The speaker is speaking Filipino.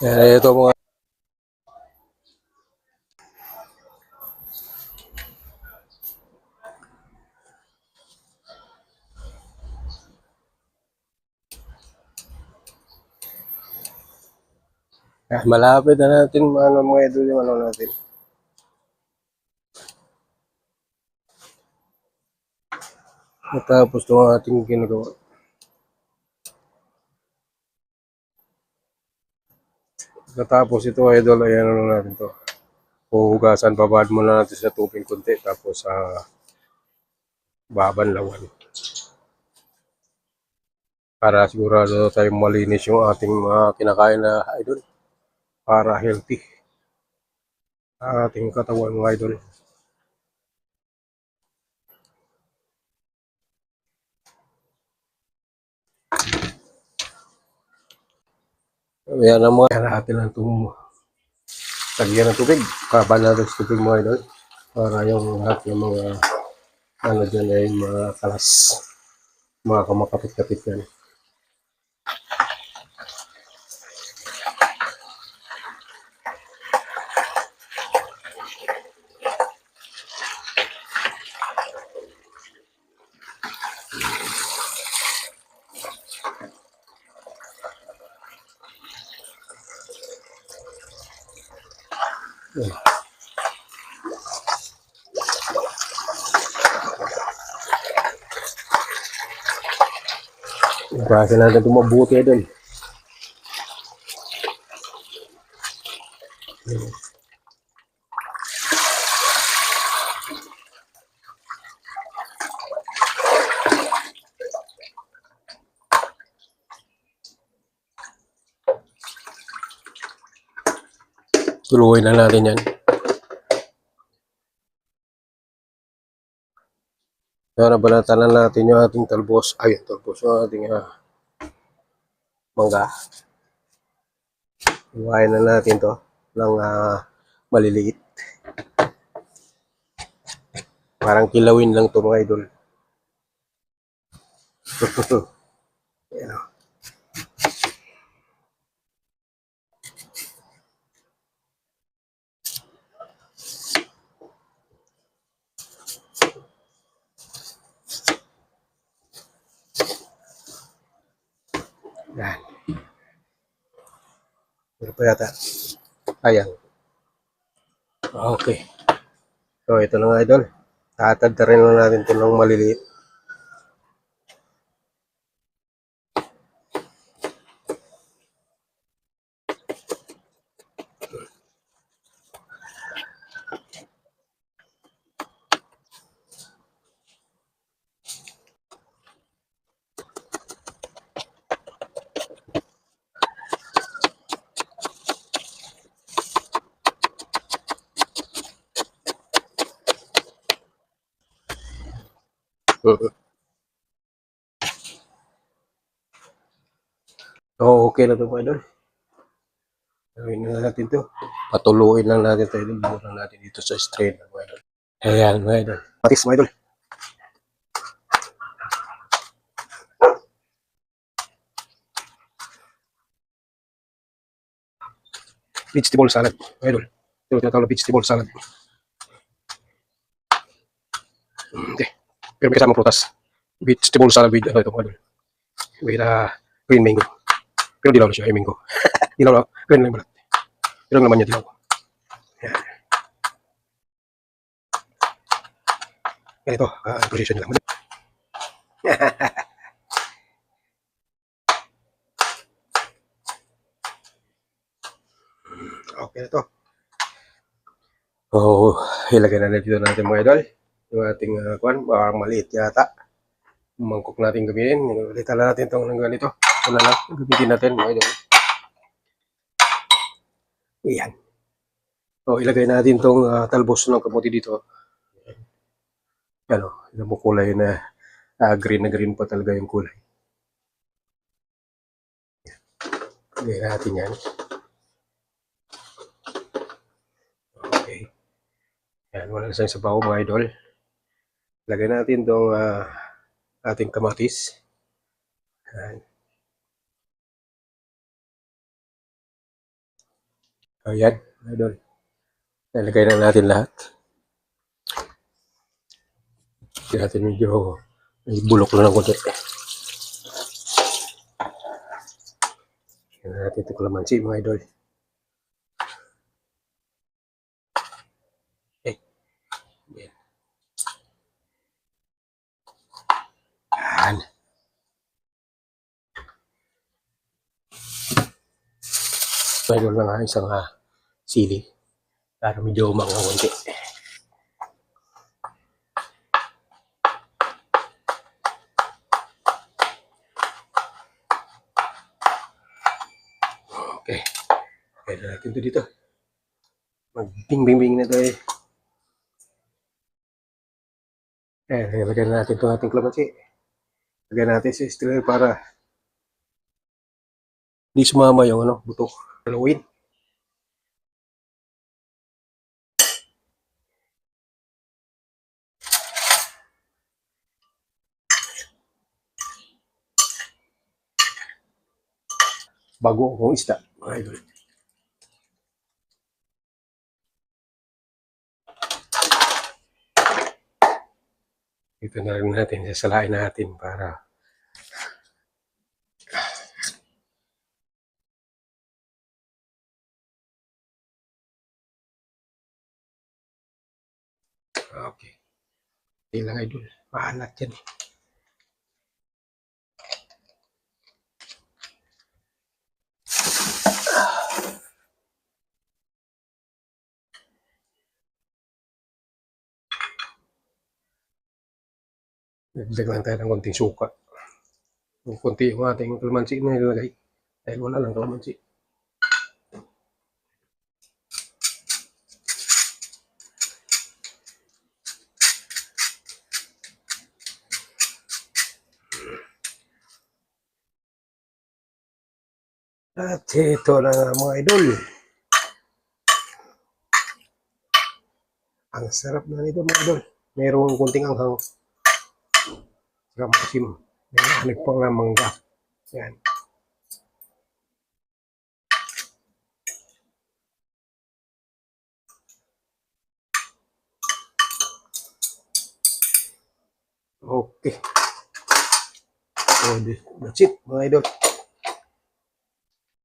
Ito mga malapit na natin mga idol yung natin. Natapos itong ating ginagawa. Natapos ito idol, ayan natin to. Puhugasan, babad muna natin sa tubig konti, tapos babanlawan. Para sigurado tayong malinis yung ating mga kinakain na idol. Para healthy ating katawan mga idol. Ayan ang mga natin lang itong tagyan ng tubig. Kaban natin sa tubig mga idol. Para yung lahat ng mga dyan ay mga kalas. Mga kamakapit-kapit yan. Kasi natin ito mabuti doon. Tuluhin na natin yan. Kaya nabalatan na natin yung ating talbos. Ay, talbos yung ating mangga. Iwain na natin to ng maliliit. Parang kilawin lang to mga idol. Ayan o. Yan. Pero pa yata. Ayan. Okay. So, ito na nga idol. Tatad rin na natin ito ng maliliit. So, okay na ito mga idol. Gawin na natin ito. Patuluin lang natin ito. Ibubuo lang natin dito sa strain mga idol. Ayan mga idol. Patis mga idol. Vegetable salad mga idol. Ito tinatawag na vegetable salad. Okay. Pero may kasama prutas. Vegetable salad with ito mga idol. With green mango. Pero dilaw na siya, ay mango. Dilaw na, green lang balat. Pero ang laman niya dilaw. Ayan. Ganito, position nila. Okay na to. So, ilagay na dito natin mga idol. Yung ating kuwan, parang maliit yata. Mangkok natin gamitin. Ulitan na natin itong ganito. Ito na lang, gamitin natin mga idol. Ayan. So, ilagay natin itong talbos ng kamote dito. Ano, yung kulay na green pa talaga yung kulay. Ilagay natin yan. Okay. Yan, wala na sa baho mga idol. Lagay natin itong ating kamatis. Yan. Ayan, mga idol. Nalagay na natin lahat. Hindi natin medyo may bulok na ng konti. Yan natin ito kalamansi mga idol. Eh, yan. Yan. Mga idol na nga isang sili para medyo umang ng konti. Okay. Kaya na natin ito dito. Mag-bing-bing-bing na ito eh. Ayan, lagyan na natin itong ating kalamansi. Lagyan natin sa strainer para hindi sumama yung buto. Haluin. Bago akong isda, mga idol. Ito na rin natin, sasalain natin para okay. Hindi lang idol, maalat yan eh. Nagdag lang tayo ng konting suka. Yung konti yung ating kalamansi na nilagay. Dahil wala lang kalamansi. At ito na mga idol. Ang sarap na nito mga idol. Mayroong konting anghang. Saka masim. May anig pang mangga. Yan. Okay. So, that's it mga idol.